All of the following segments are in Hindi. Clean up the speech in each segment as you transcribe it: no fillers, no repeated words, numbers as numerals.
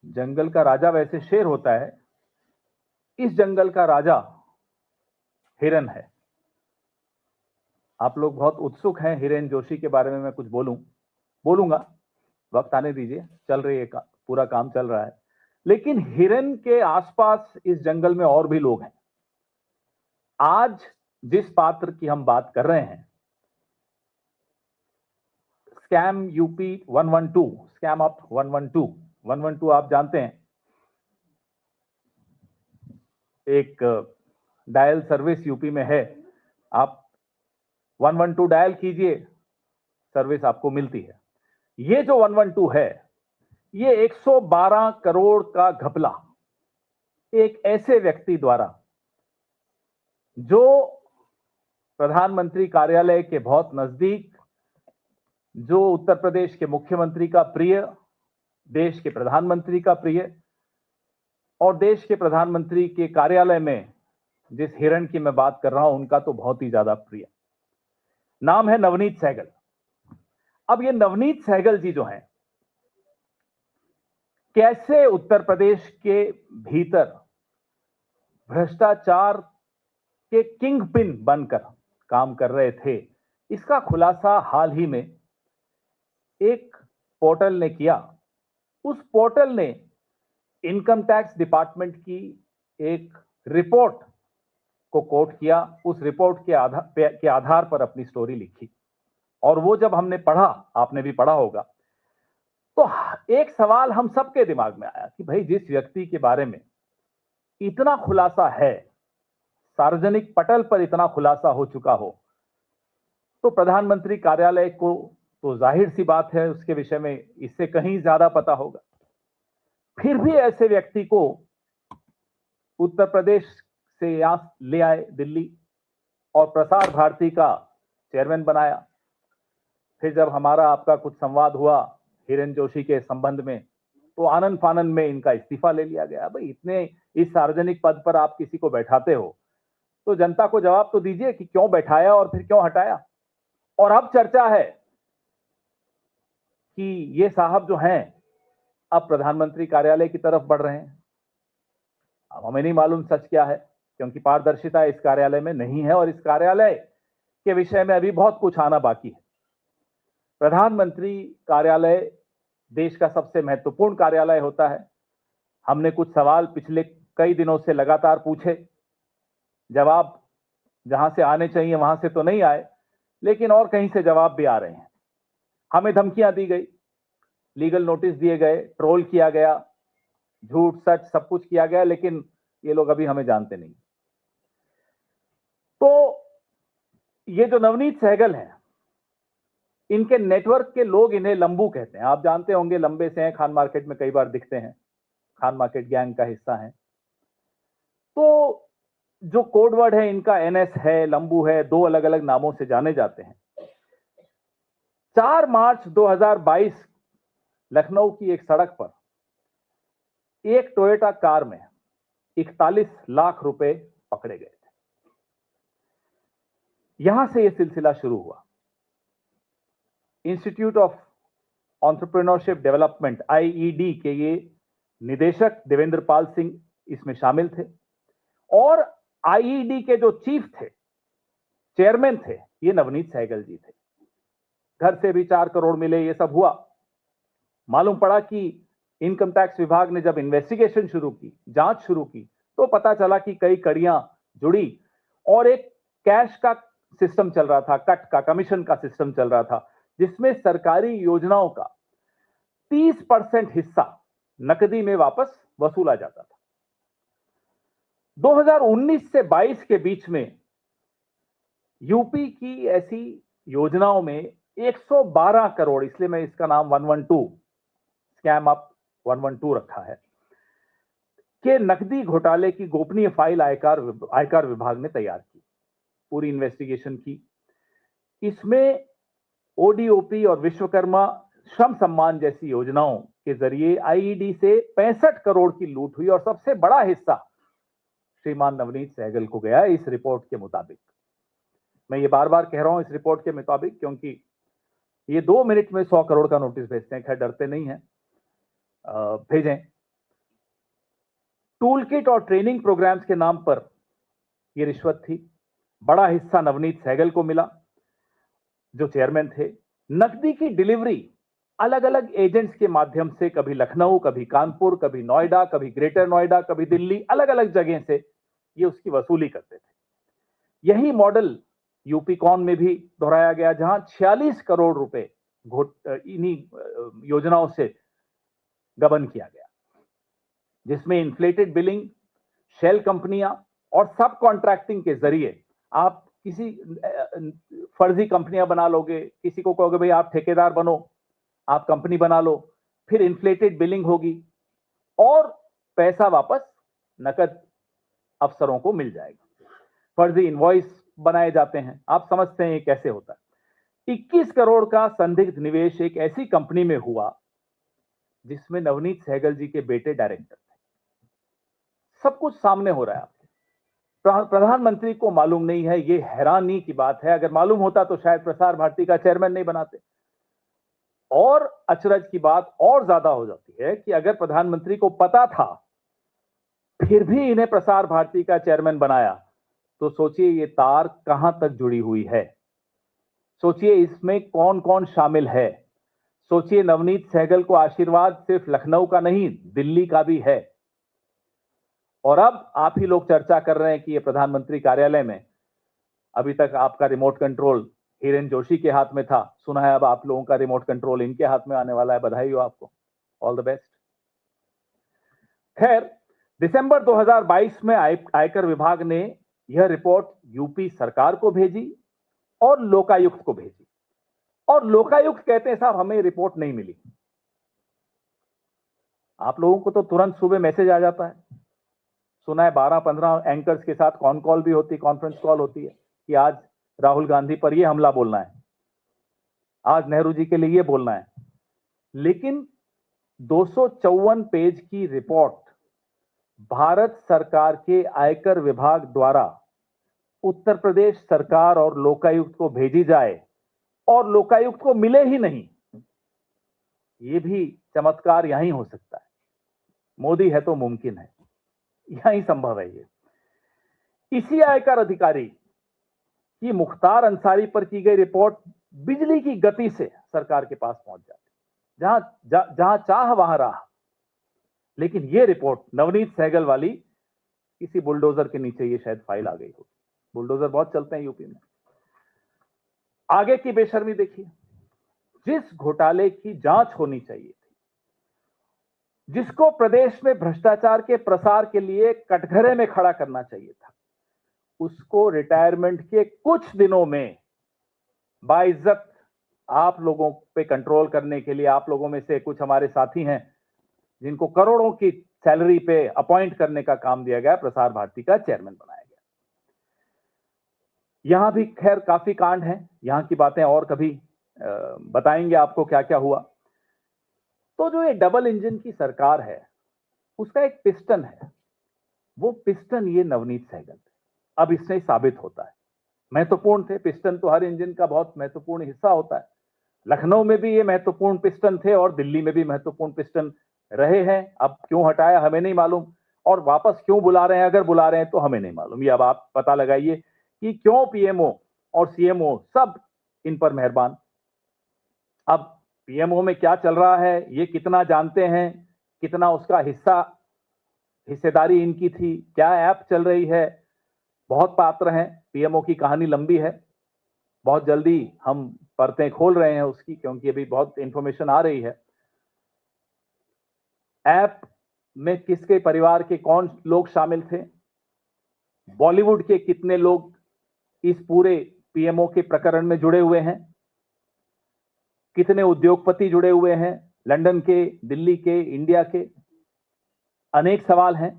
जंगल का राजा वैसे शेर होता है, इस जंगल का राजा हिरन है। आप लोग बहुत उत्सुक हैं हिरेन जोशी के बारे में मैं कुछ बोलूंगा, वक्त आने दीजिए, चल रही है पूरा काम चल रहा है। लेकिन हिरन के आसपास इस जंगल में और भी लोग हैं। आज जिस पात्र की हम बात कर रहे हैं, स्कैम यूपी 112, स्कैम अप 112 आप जानते हैं, एक डायल सर्विस यूपी में है। आप 112 डायल कीजिए, सर्विस आपको मिलती है। ये जो 112 है, ये 112 करोड़ का घपला एक ऐसे व्यक्ति द्वारा, जो प्रधानमंत्री कार्यालय के बहुत नजदीक, जो उत्तर प्रदेश के मुख्यमंत्री का प्रिय, देश के प्रधानमंत्री का प्रिय, और देश के प्रधानमंत्री के कार्यालय में जिस हिरण की मैं बात कर रहा हूं, उनका तो बहुत ही ज्यादा प्रिय। नाम है नवनीत सहगल। अब ये नवनीत सहगल जी जो हैं, कैसे उत्तर प्रदेश के भीतर भ्रष्टाचार के किंग पिन बनकर काम कर रहे थे, इसका खुलासा हाल ही में एक पोर्टल ने किया। उस पोर्टल ने इनकम टैक्स डिपार्टमेंट की एक रिपोर्ट को कोट किया, उस रिपोर्ट के आधार पर अपनी स्टोरी लिखी। और वो जब हमने पढ़ा, आपने भी पढ़ा होगा, तो एक सवाल हम सबके दिमाग में आया कि भाई जिस व्यक्ति के बारे में इतना खुलासा है, सार्वजनिक पटल पर इतना खुलासा हो चुका हो, तो प्रधानमंत्री कार्यालय को तो जाहिर सी बात है उसके विषय में इससे कहीं ज्यादा पता होगा। फिर भी ऐसे व्यक्ति को उत्तर प्रदेश से यहां ले आए दिल्ली, और प्रसार भारती का चेयरमैन बनाया। फिर जब हमारा आपका कुछ संवाद हुआ हिरेन जोशी के संबंध में, तो आनंद फानन में इनका इस्तीफा ले लिया गया। भाई इतने इस सार्वजनिक पद पर आप किसी को बैठाते हो, तो जनता को जवाब तो दीजिए कि क्यों बैठाया और फिर क्यों हटाया। और अब चर्चा है कि ये साहब जो हैं अब प्रधानमंत्री कार्यालय की तरफ बढ़ रहे हैं। अब हमें नहीं मालूम सच क्या है, क्योंकि पारदर्शिता इस कार्यालय में नहीं है और इस कार्यालय के विषय में अभी बहुत कुछ आना बाकी है। प्रधानमंत्री कार्यालय देश का सबसे महत्वपूर्ण कार्यालय होता है। हमने कुछ सवाल पिछले कई दिनों से लगातार पूछे, जवाब जहां से आने चाहिए वहां से तो नहीं आए, लेकिन और कहीं से जवाब भी आ रहे हैं। हमें धमकियां दी गई, लीगल नोटिस दिए गए, ट्रोल किया गया, झूठ सच सब कुछ किया गया, लेकिन ये लोग अभी हमें जानते नहीं। तो ये जो नवनीत सहगल हैं, इनके नेटवर्क के लोग इन्हें लंबू कहते हैं। आप जानते होंगे, लंबे से हैं, खान मार्केट में कई बार दिखते हैं, खान मार्केट गैंग का हिस्सा हैं। तो जो कोड वर्ड है इनका एनएस है, लंबू है, दो अलग अलग नामों से जाने जाते हैं। 4 मार्च 2022 लखनऊ की एक सड़क पर एक टोयोटा कार में 41 लाख रुपए पकड़े गए थे। यहां से यह सिलसिला शुरू हुआ। Institute of entrepreneurship development IED के ये निदेशक देवेंद्र पाल सिंह इसमें शामिल थे, और आईईडी के जो चीफ थे, चेयरमैन थे, ये नवनीत सहगल जी थे। घर से भी 4 करोड़ मिले, ये सब हुआ। मालूम पड़ा कि इनकम टैक्स विभाग ने जब इन्वेस्टिगेशन शुरू की, जांच शुरू की, तो पता चला कि कई कड़ियां जुड़ी और एक कैश का सिस्टम चल रहा था, कट का, कमीशन का सिस्टम चल रहा था, जिसमें सरकारी योजनाओं का 30% हिस्सा नकदी में वापस वसूला जाता था। 2019 से 22 के बीच में यूपी की ऐसी योजनाओं में 112 करोड़, इसलिए मैं इसका नाम 112 स्कैम अप 112 रखा है, के नकदी घोटाले की गोपनीय फाइल आयकर विभाग ने तैयार की, पूरी इन्वेस्टिगेशन की। इसमें ओडीओपी और विश्वकर्मा श्रम सम्मान जैसी योजनाओं के जरिए आईईडी से 65 करोड़ की लूट हुई, और सबसे बड़ा हिस्सा श्रीमान नवनीत सहगल को गया इस रिपोर्ट के मुताबिक। मैं ये बार बार कह रहा हूं इस रिपोर्ट के मुताबिक, क्योंकि ये 2 मिनट में 100 करोड़ का नोटिस भेजते हैं। खैर, डरते नहीं हैं, भेजें, टूल किट और ट्रेनिंग प्रोग्राम्स के नाम पर यह रिश्वत थी। बड़ा हिस्सा नवनीत सहगल को मिला जो चेयरमैन थे। नकदी की डिलीवरी अलग अलग एजेंट्स के माध्यम से, कभी लखनऊ, कभी कानपुर, कभी नोएडा, कभी ग्रेटर नोएडा, कभी दिल्ली, अलग अलग जगह से ये उसकी वसूली करते थे। यही मॉडल यूपी कॉन में भी दोहराया गया, जहां 46 करोड़ रुपए इन्हीं योजनाओं से गबन किया गया, जिसमें इन्फ्लेटेड बिलिंग, शेल कंपनियां और सब कॉन्ट्रैक्टिंग के जरिए आप किसी फर्जी कंपनियां बना लोगे, किसी को कहोगे भाई आप ठेकेदार बनो, आप कंपनी बना लो, फिर इन्फ्लेटेड बिलिंग होगी और पैसा वापस नकद अफसरों को मिल जाएगा। फर्जी इनवॉइस बनाए जाते हैं। आप समझते हैं ये कैसे होता है। 21 करोड़ का संदिग्ध निवेश एक ऐसी कंपनी में हुआ जिसमें नवनीत सहगल जी के बेटे डायरेक्टर थे। सब कुछ सामने हो रहा है आपके। प्रधानमंत्री को मालूम नहीं है, ये हैरानी की बात है। अगर मालूम होता तो शायद प्रसार भारती का चेयरमैन नहीं बनाते। और अचरज की बात और ज्यादा हो जाती है कि अगर प्रधानमंत्री को पता था फिर भी इन्हें प्रसार भारती का चेयरमैन बनाया, तो सोचिए ये तार कहां तक जुड़ी हुई है। सोचिए इसमें कौन कौन शामिल है। सोचिए नवनीत सहगल को आशीर्वाद सिर्फ लखनऊ का नहीं, दिल्ली का भी है। और अब आप ही लोग चर्चा कर रहे हैं कि ये प्रधानमंत्री कार्यालय में अभी तक आपका रिमोट कंट्रोल हिरेन जोशी के हाथ में था, सुना है अब आप लोगों का रिमोट कंट्रोल इनके हाथ में आने वाला है। बधाई हो आपको, ऑल द बेस्ट। खैर, दिसंबर 2022 में आयकर विभाग ने यह रिपोर्ट यूपी सरकार को भेजी और लोकायुक्त को भेजी। और लोकायुक्त कहते हैं साहब हमें रिपोर्ट नहीं मिली। आप लोगों को तो तुरंत सुबह मैसेज आ जाता है। सुना है 12-15 एंकर्स के साथ कॉन कॉल भी होती, कॉन्फ्रेंस कॉल होती है कि आज राहुल गांधी पर यह हमला बोलना है, आज नेहरू जी के लिए यह बोलना है। लेकिन 254 पेज की रिपोर्ट भारत सरकार के आयकर विभाग द्वारा उत्तर प्रदेश सरकार और लोकायुक्त को भेजी जाए और लोकायुक्त को मिले ही नहीं, यह भी चमत्कार यहीं हो सकता है। मोदी है तो मुमकिन है, यहीं संभव है ये। इसी आयकर अधिकारी की मुख्तार अंसारी पर की गई रिपोर्ट बिजली की गति से सरकार के पास पहुंच जाती, जहां चाह वहां राह। लेकिन यह रिपोर्ट नवनीत सहगल वाली किसी बुलडोजर के नीचे ये शायद फाइल आ गई होगी। बुलडोजर बहुत चलते हैं यूपी में। आगे की बेशर्मी देखिए। जिस घोटाले की जांच होनी चाहिए थी, जिसको प्रदेश में भ्रष्टाचार के प्रसार के लिए कटघरे में खड़ा करना चाहिए था, उसको रिटायरमेंट के कुछ दिनों में बाइज्जत आप लोगों पे कंट्रोल करने के लिए, आप लोगों में से कुछ हमारे साथी हैं जिनको करोड़ों की सैलरी पे अपॉइंट करने का काम दिया गया, प्रसार भारती का चेयरमैन बनाया गया। यहां भी खैर काफी कांड हैं, यहां की बातें और कभी बताएंगे आपको क्या क्या हुआ। तो जो ये डबल इंजन की सरकार है, उसका एक पिस्टन है, वो पिस्टन ये नवनीत सहगल। अब इससे साबित होता है महत्वपूर्ण थे। पिस्टन तो हर इंजन का बहुत महत्वपूर्ण हिस्सा होता है। लखनऊ में भी ये महत्वपूर्ण पिस्टन थे और दिल्ली में भी महत्वपूर्ण पिस्टन रहे हैं। अब क्यों हटाया हमें नहीं मालूम, और वापस क्यों बुला रहे हैं, अगर बुला रहे हैं तो हमें नहीं मालूम। ये अब आप पता लगाइए कि क्यों पीएमओ और सीएमओ सब इन पर मेहरबान। अब पीएमओ में क्या चल रहा है ये कितना जानते हैं, कितना उसका हिस्सेदारी इनकी थी, क्या ऐप चल रही है, बहुत पात्र हैं। पीएमओ की कहानी लंबी है, बहुत जल्दी हम परतें खोल रहे हैं उसकी, क्योंकि अभी बहुत इंफॉर्मेशन आ रही है। ऐप में किसके परिवार के कौन लोग शामिल थे, बॉलीवुड के कितने लोग इस पूरे पीएमओ के प्रकरण में जुड़े हुए हैं, कितने उद्योगपति जुड़े हुए हैं, लंदन के, दिल्ली के, इंडिया के, अनेक सवाल हैं।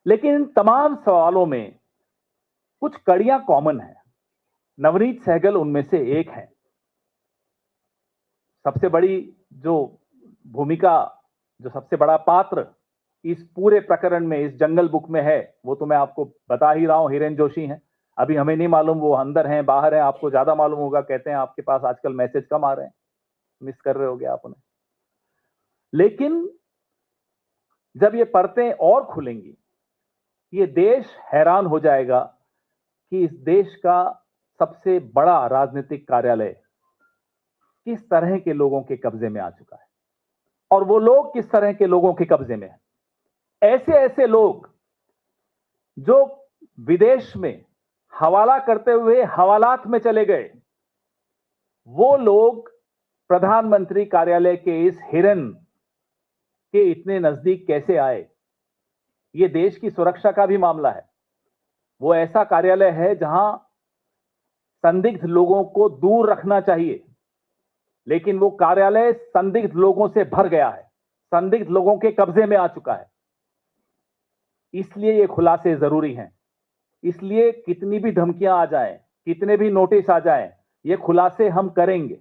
लेकिन इन तमाम सवालों में कुछ कड़ियां कॉमन हैं। नवनीत सहगल उनमें से एक है। सबसे बड़ी जो भूमिका, जो सबसे बड़ा पात्र इस पूरे प्रकरण में, इस जंगल बुक में है, वो तो मैं आपको बता ही रहा हूं, हिरेन जोशी हैं। अभी हमें नहीं मालूम वो अंदर हैं बाहर हैं, आपको ज्यादा मालूम होगा। कहते हैं आपके पास आजकल मैसेज कम आ रहे हैं, मिस कर रहे होगे आप उन्हें। लेकिन जब ये परतें और खुलेंगी ये देश हैरान हो जाएगा कि इस देश का सबसे बड़ा राजनीतिक कार्यालय किस तरह के लोगों के कब्जे में आ चुका है और वो लोग किस तरह के लोगों के कब्जे में है। ऐसे ऐसे लोग जो विदेश में हवाला करते हुए हवालात में चले गए, वो लोग प्रधानमंत्री कार्यालय के इस हिरन के इतने नजदीक कैसे आए? ये देश की सुरक्षा का भी मामला है। वो ऐसा कार्यालय है जहां संदिग्ध लोगों को दूर रखना चाहिए, लेकिन वो कार्यालय संदिग्ध लोगों से भर गया है, संदिग्ध लोगों के कब्जे में आ चुका है। इसलिए ये खुलासे जरूरी हैं। इसलिए कितनी भी धमकियां आ जाएं, कितने भी नोटिस आ जाएं, ये खुलासे हम करेंगे।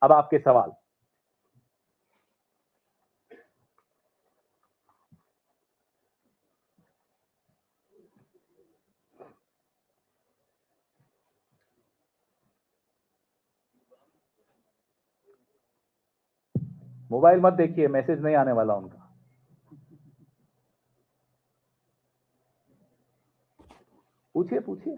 अब आपके सवाल। मोबाइल मत देखिए, मैसेज नहीं आने वाला उनका। पूछिए पूछिए।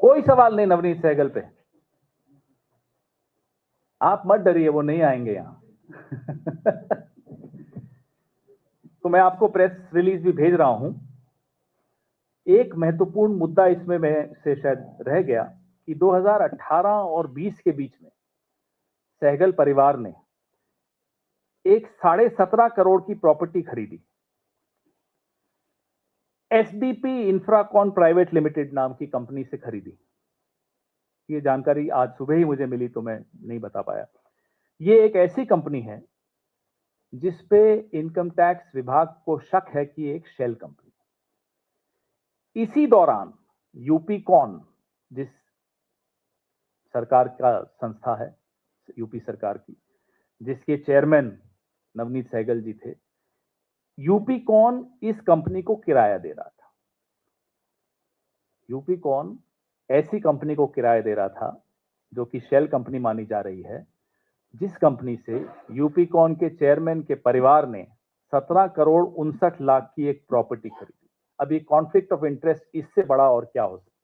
कोई सवाल नहीं नवनीत सहगल पे। आप मत डरिए, वो नहीं आएंगे यहां। तो मैं आपको प्रेस रिलीज भी भेज रहा हूं। एक महत्वपूर्ण मुद्दा इसमें मैं से शायद रह गया कि 2018 और 20 के बीच में सहगल परिवार ने एक 17.5 करोड़ की प्रॉपर्टी खरीदी। एसडीपी इंफ्राकॉन प्राइवेट लिमिटेड नाम की कंपनी से खरीदी। ये जानकारी आज सुबह ही मुझे मिली तो मैं नहीं बता पाया। ये एक ऐसी कंपनी है जिसपे इनकम टैक्स विभाग को शक है कि एक शेल कंपनी। इसी दौरान यूपी कॉन, जिस सरकार का संस्था है यूपी सरकार की, जिसके चेयरमैन नवनीत सहगल जी थे, यूपी कॉन इस कंपनी को किराया दे रहा था। यूपी कॉन ऐसी कंपनी को किराया दे रहा था जो कि शेल कंपनी मानी जा रही है, जिस कंपनी से यूपी कॉन के चेयरमैन के परिवार ने 17 करोड़ 59 लाख की एक प्रॉपर्टी खरीदी। अब ये कॉन्फ्लिक्ट ऑफ इंटरेस्ट इससे बड़ा और क्या हो सकता है?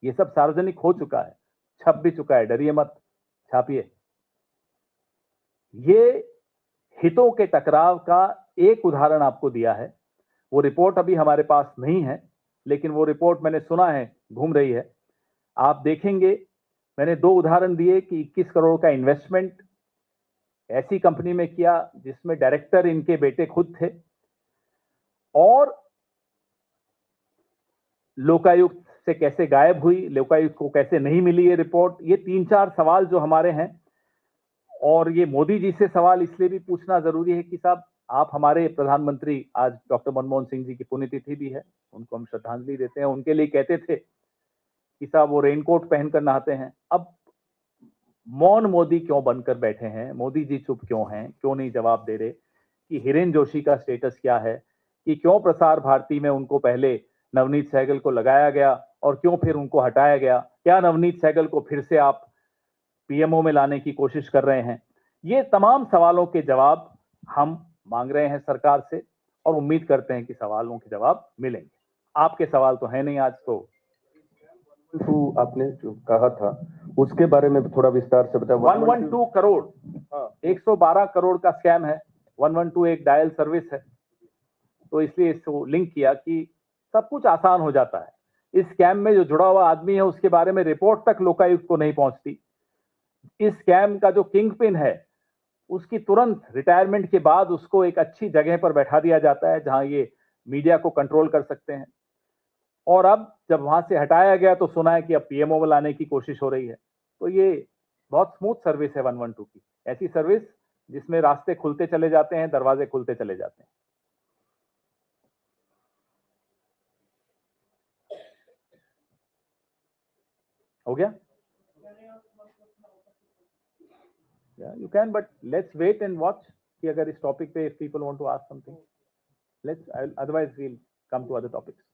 ये सब सार्वजनिक हो चुका है, छप भी चुका है, डरिए मत, छापिए। ये हितों के टकराव का एक उदाहरण आपको दिया है। वो रिपोर्ट अभी हमारे पास नहीं है, लेकिन वो रिपोर्ट मैंने सुना है घूम रही है। आप देखेंगे, मैंने 2 उदाहरण दिए कि 21 करोड़ का इन्वेस्टमेंट ऐसी कंपनी में किया जिसमें डायरेक्टर इनके बेटे खुद थे, और लोकायुक्त से कैसे गायब हुई, लोकायुक्त को कैसे नहीं मिली ये रिपोर्ट। ये 3-4 सवाल जो हमारे हैं, और ये मोदी जी से सवाल इसलिए भी पूछना जरूरी है कि साहब, आप हमारे प्रधानमंत्री, आज डॉक्टर मनमोहन सिंह जी की पुण्यतिथि भी है, उनको हम श्रद्धांजलि देते हैं। उनके लिए कहते थे कि साहब वो रेनकोट पहनकर नहाते हैं। अब मौन मोदी क्यों बनकर बैठे हैं? मोदी जी चुप क्यों हैं? क्यों नहीं जवाब दे रहे कि हिरेन जोशी का स्टेटस क्या है, कि क्यों प्रसार भारती में उनको पहले नवनीत सहगल को लगाया गया और क्यों फिर उनको हटाया गया? क्या नवनीत सहगल को फिर से आप पीएमओ में लाने की कोशिश कर रहे हैं? ये तमाम सवालों के जवाब हम मांग रहे हैं सरकार से, और उम्मीद करते हैं कि सवालों के जवाब मिलेंगे। आपके सवाल तो है नहीं आज तो। आपने जो कहा था उसके बारे में थोड़ा विस्तार से बताओ। 112 करोड़, 112 करोड़ का स्कैम है। 112 एक डायल सर्विस है, तो इसलिए इसको लिंक किया कि सब कुछ आसान हो जाता है। इस स्कैम में जो जुड़ा हुआ आदमी है उसके बारे में रिपोर्ट तक लोकायुक्त को नहीं पहुंचती। इस स्कैम का जो किंग पिन है, उसकी तुरंत रिटायरमेंट के बाद उसको एक अच्छी जगह पर बैठा दिया जाता है जहां ये मीडिया को कंट्रोल कर सकते हैं। और अब जब वहां से हटाया गया तो सुना है कि अब पीएमओ में लाने की कोशिश हो रही है। तो ये बहुत स्मूथ सर्विस है 112 की, ऐसी सर्विस जिसमें रास्ते खुलते चले जाते हैं, दरवाजे खुलते चले जाते हैं। हो गया? You can, but let's wait and watch कि अगर इस टॉपिक पे if people want to ask something, let's, otherwise we'll come to other topics.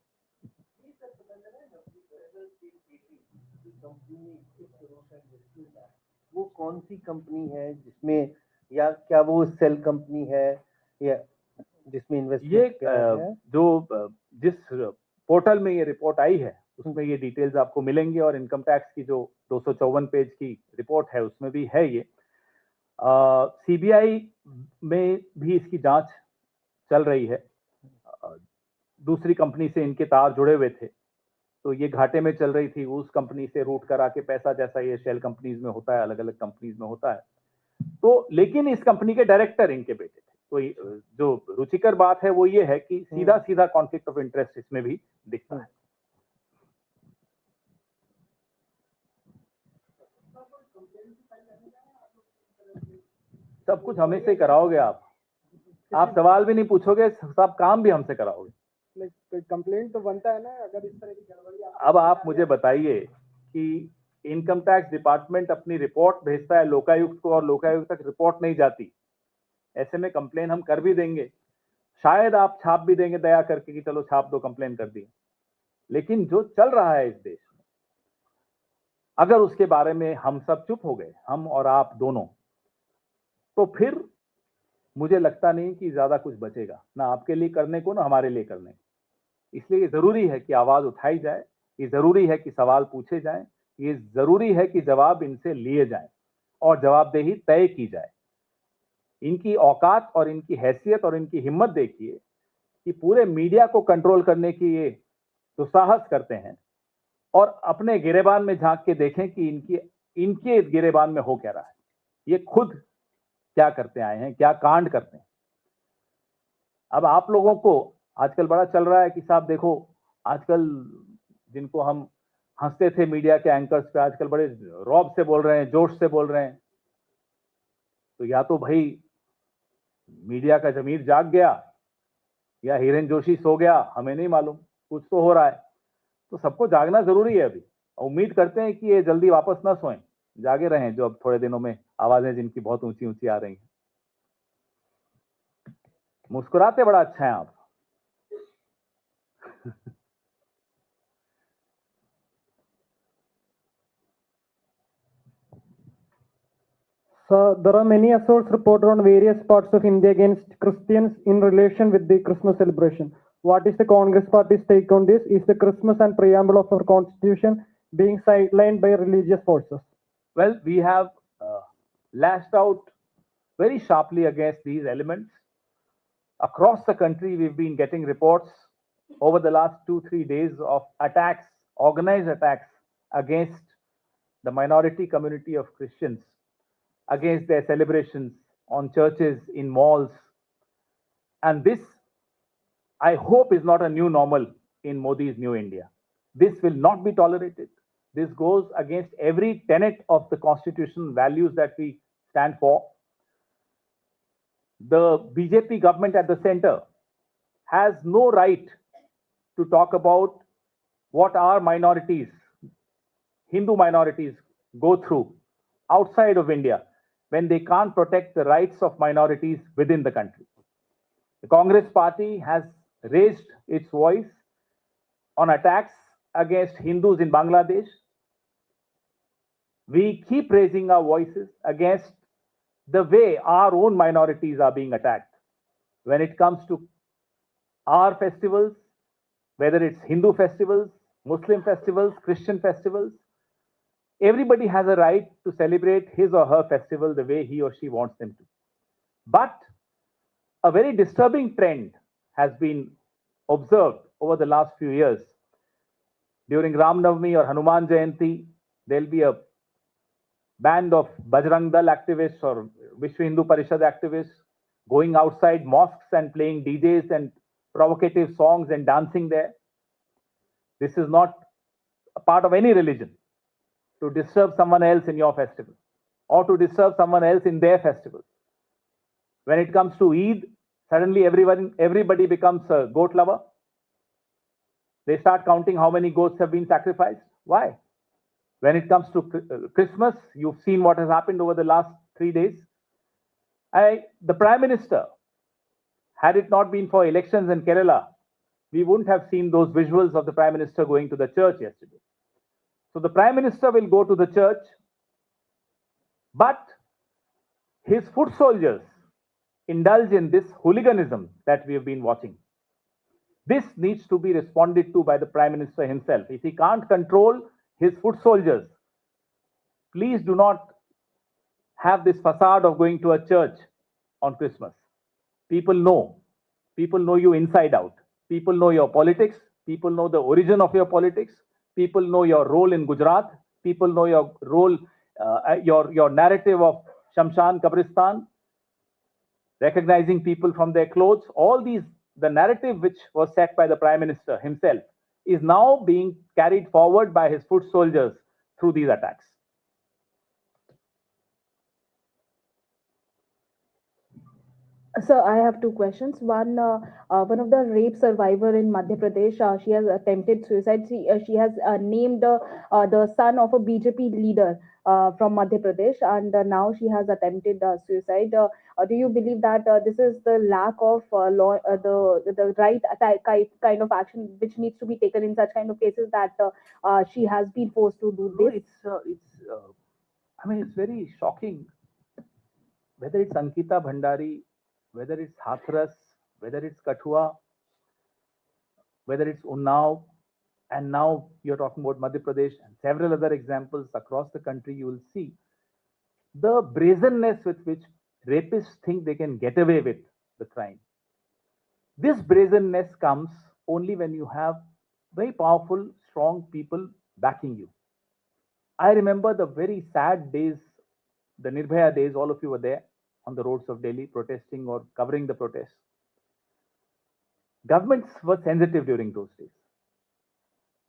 वो कौन कौन सी कंपनी है जिसमें, या क्या वो सेल कंपनी है या जिसमें ये इन्वेस्टमेंट किया है? जिस पोर्टल में ये रिपोर्ट आई है उसमें ये डिटेल्स आपको मिलेंगे, और इनकम टैक्स की जो 254 पेज की रिपोर्ट है उसमें भी है ये। सीबीआई में भी इसकी जांच चल रही है। दूसरी कंपनी से इनके तार जुड़े हुए थे, तो ये घाटे में चल रही थी, उस कंपनी से रूट करा के पैसा, जैसा ये शेल कंपनीज में होता है, अलग अलग कंपनीज में होता है। तो लेकिन इस कंपनी के डायरेक्टर इनके बेटे थे। तो जो रुचिकर बात है वो ये है कि सीधा सीधा कॉन्फ्लिक्ट ऑफ इंटरेस्ट इसमें भी दिखता है। सब कुछ हमें से कराओगे आप सवाल भी नहीं पूछोगे, सब काम भी हमसे कराओगे। कंप्लेंट तो बनता है ना अगर इस तरह की गड़बड़ी। अब आप मुझे बताइए कि इनकम टैक्स डिपार्टमेंट अपनी रिपोर्ट भेजता है लोकायुक्त को और लोकायुक्त तक रिपोर्ट नहीं जाती, ऐसे में कंप्लेन हम कर भी देंगे, शायद आप छाप भी देंगे दया करके कि चलो छाप दो, कंप्लेन कर दी। लेकिन जो चल रहा है इस देश में, अगर उसके बारे में हम सब चुप हो गए, हम और आप दोनों, तो फिर मुझे लगता नहीं कि ज्यादा कुछ बचेगा, ना आपके लिए करने को ना हमारे लिए करने को। इसलिए ये जरूरी है कि आवाज उठाई जाए, ये जरूरी है कि सवाल पूछे जाएं, ये जरूरी है कि जवाब इनसे लिए जाएं और जवाबदेही तय की जाए। इनकी औकात और इनकी हैसियत और इनकी हिम्मत देखिए कि पूरे मीडिया को कंट्रोल करने की ये दुस्साहस करते हैं, और अपने गिरेबान में झांक के देखें कि इनके गिरेबान में हो क्या रहा है, ये खुद क्या करते आए हैं, क्या कांड करते हैं। अब आप लोगों को आजकल बड़ा चल रहा है कि साहब देखो, आजकल जिनको हम हंसते थे मीडिया के एंकर्स पे, आजकल बड़े रौब से बोल रहे हैं, जोश से बोल रहे हैं। तो या तो भाई मीडिया का जमीर जाग गया या हिरेन जोशी सो गया, हमें नहीं मालूम, कुछ तो हो रहा है। तो सबको जागना जरूरी है अभी। उम्मीद करते हैं कि ये जल्दी वापस ना सोएं, जागे रहें, जो अब थोड़े दिनों में आवाजें जिनकी बहुत ऊंची ऊंची आ रही हैं। मुस्कुराते बड़ा अच्छा है आप। So there are many assaults reported on various parts of India against Christians in relation with the Christmas celebration. What is the Congress Party's take on this? Is the Christmas and preamble of our Constitution being sidelined by religious forces? Well, we have lashed out very sharply against these elements. Across the country, we've been getting reports over the last 2-3 days of attacks, organized attacks against the minority community of Christians, against their celebrations on churches, in malls. And this, I hope, is not a new normal in Modi's new India. This will not be tolerated. This goes against every tenet of the constitutional values that we stand for. The BJP government at the center has no right to talk about what our minorities, Hindu minorities, go through outside of India when they can't protect the rights of minorities within the country. The Congress Party has raised its voice on attacks against Hindus in Bangladesh. We keep raising our voices against the way our own minorities are being attacked. When it comes to our festivals, whether it's Hindu festivals, Muslim festivals, Christian festivals, everybody has a right to celebrate his or her festival the way he or she wants them to. But a very disturbing trend has been observed over the last few years. During Ram Navami or Hanuman Jayanti, there'll be a band of Bajrang Dal activists or Vishwa Hindu Parishad activists going outside mosques and playing DJs and provocative songs and dancing there. This is not a part of any religion to disturb someone else in your festival or to disturb someone else in their festival. When it comes to Eid, suddenly everybody becomes a goat lover. They start counting how many goats have been sacrificed. Why? When it comes to Christmas, you've seen what has happened over the last 3 days. The Prime Minister, had it not been for elections in Kerala, we wouldn't have seen those visuals of the Prime Minister going to the church yesterday. So the Prime Minister will go to the church, But his foot soldiers indulge in this hooliganism that we have been watching. This needs to be responded to by the Prime Minister himself. If he can't control his foot soldiers, please do not have this facade of going to a church on Christmas. People know you inside out. People know your politics. People know the origin of your politics. People know your role in Gujarat. People know your role, your narrative of Shamshan Kabristan, recognizing people from their clothes. All these, the narrative which was set by the Prime Minister himself is now being carried forward by his foot soldiers through these attacks. Sir, I have two questions. One of the rape survivor in Madhya Pradesh, she has attempted suicide. She has named the son of a BJP leader from Madhya Pradesh, and now she has attempted suicide. Do you believe that this is the lack of law, the right kind of action which needs to be taken in such kind of cases that she has been forced to do this? I mean, it's very shocking. Whether it's Ankita Bhandari, whether it's Hathras, whether it's Kathua, whether it's Unnao, and now you're talking about Madhya Pradesh and several other examples across the country, you will see the brazenness with which rapists think they can get away with the crime. This brazenness comes only when you have very powerful, strong people backing you. I remember the very sad days, the Nirbhaya days, all of you were there on the roads of Delhi protesting or covering the protests. Governments were sensitive during those days.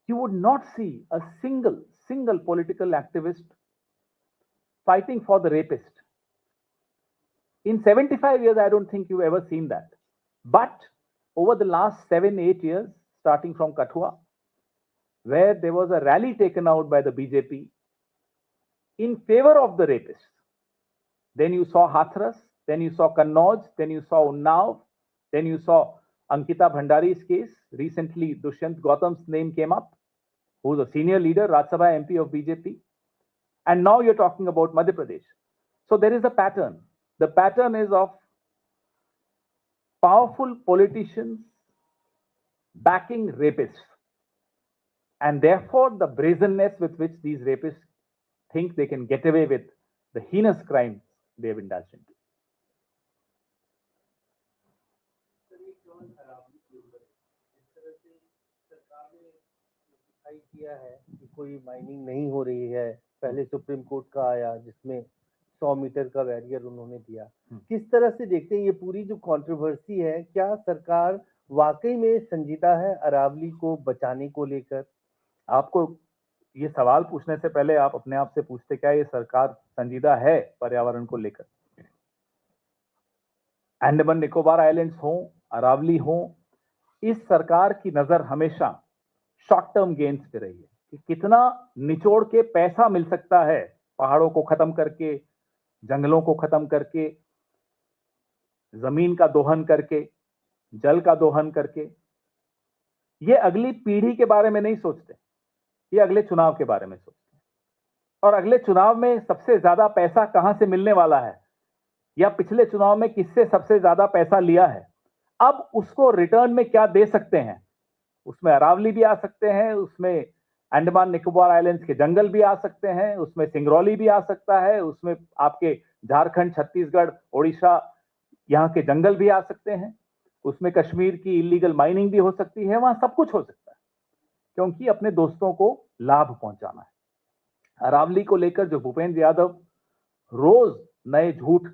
You would not see a single political activist fighting for the rapist. In 75 years, I don't think you've ever seen that. But over the last 7-8 years, starting from Kathua, where there was a rally taken out by the BJP in favor of the rapists, then you saw Hathras, then you saw Kannauj, then you saw Unnao, then you saw Ankita Bhandari's case. Recently, Dushyant Gautam's name came up, who is a senior leader, Rajya Sabha MP of BJP. And now you're talking about Madhya Pradesh. So there is a pattern. The pattern is of powerful politicians backing rapists. And therefore, the brazenness with which these rapists think they can get away with the heinous crimes they have indulged into. किया है कि कोई माइनिंग नहीं हो रही है, पहले सुप्रीम कोर्ट का आया जिसमें 100 मीटर का बैरियर उन्होंने दिया। किस तरह से देखते हैं ये पूरी जो कंट्रोवर्सी है, क्या सरकार वाकई में संजीदा है अरावली को बचाने को लेकर? आपको ये सवाल पूछने से पहले आप अपने आप से पूछते क्या ये सरकार संजीदा है पर्यावरण को लेकर? अंडमान निकोबार आइलैंड्स हो, अरावली हो, इस सरकार की नजर हमेशा शॉर्ट टर्म गेन्स पे रही है कि कितना निचोड़ के पैसा मिल सकता है, पहाड़ों को खत्म करके, जंगलों को खत्म करके, जमीन का दोहन करके, जल का दोहन करके। ये अगली पीढ़ी के बारे में नहीं सोचते, ये अगले चुनाव के बारे में सोचते हैं। और अगले चुनाव में सबसे ज्यादा पैसा कहां से मिलने वाला है, या पिछले चुनाव में किससे सबसे ज्यादा पैसा लिया है, अब उसको रिटर्न में क्या दे सकते हैं। उसमें अरावली भी आ सकते हैं, उसमें अंडमान निकोबार आइलैंड्स के जंगल भी आ सकते हैं, उसमें सिंगरौली भी आ सकता है, उसमें आपके झारखंड, छत्तीसगढ़, ओडिशा यहाँ के जंगल भी आ सकते हैं, उसमें कश्मीर की इलीगल माइनिंग भी हो सकती है, वहां सब कुछ हो सकता है, क्योंकि अपने दोस्तों को लाभ पहुंचाना है। अरावली को लेकर जो भूपेंद्र यादव रोज नए झूठ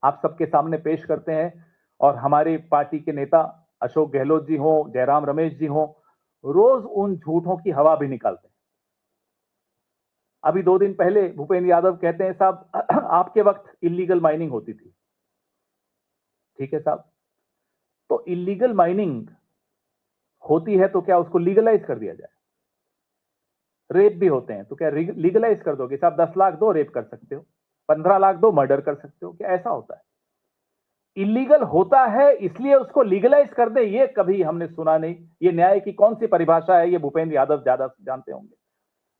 आप सबके सामने पेश करते हैं, और हमारी पार्टी के नेता अशोक गहलोत जी हो, जयराम रमेश जी हो, रोज उन झूठों की हवा भी निकालते हैं। अभी 2 दिन पहले भूपेंद्र यादव कहते हैं साहब आपके वक्त इलीगल माइनिंग होती थी। ठीक है साहब, तो इलीगल माइनिंग होती है तो क्या उसको लीगलाइज कर दिया जाए? रेप भी होते हैं तो क्या लीगलाइज कर दोगे साहब? 10 लाख दो, रेप कर सकते हो, 15 लाख दो, मर्डर कर सकते हो, क्या ऐसा होता है? इलीगल होता है इसलिए उसको लीगलाइज कर दे, ये कभी हमने सुना नहीं। ये न्याय की कौन सी परिभाषा है, ये भूपेंद्र यादव ज्यादा जानते होंगे।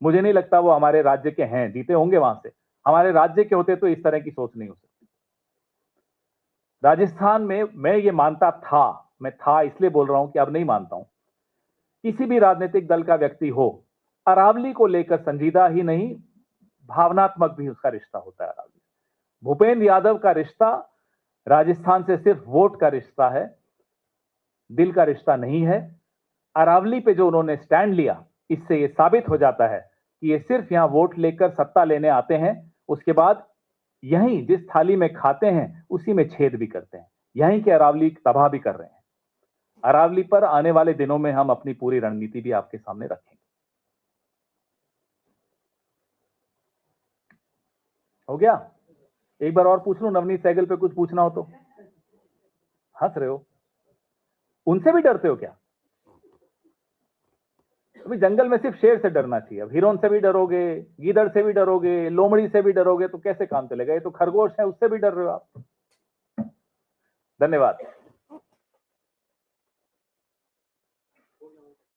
मुझे नहीं लगता वो हमारे राज्य के हैं, जीते होंगे वहां से। हमारे राज्य के होते तो इस तरह की सोच नहीं हो सकती। राजस्थान में मैं ये मानता था, मैं था इसलिए बोल रहा हूं कि अब नहीं मानता हूं, किसी भी राजनीतिक दल का व्यक्ति हो, अरावली को लेकर संजीदा ही नहीं, भावनात्मक भी उसका रिश्ता होता है। अरावली, भूपेंद्र यादव का रिश्ता राजस्थान से सिर्फ वोट का रिश्ता है, दिल का रिश्ता नहीं है। अरावली पे जो उन्होंने स्टैंड लिया, इससे ये साबित हो जाता है कि ये सिर्फ यहां वोट लेकर सत्ता लेने आते हैं, उसके बाद यहीं जिस थाली में खाते हैं उसी में छेद भी करते हैं। यहीं के अरावली तबाह भी कर रहे हैं। अरावली पर आने वाले दिनों में हम अपनी पूरी रणनीति भी आपके सामने रखेंगे। हो गया? एक बार और पूछ लूं, नवनीत सहगल पे कुछ पूछना हो तो? हंस रहे हो, उनसे भी डरते हो क्या? अभी जंगल में सिर्फ शेर से डरना चाहिए, अब हिरन से भी डरोगे, गीदड़ से भी डरोगे, लोमड़ी से भी डरोगे तो कैसे काम चलेगा? ये तो खरगोश है, उससे भी डर रहे हो आप। धन्यवाद।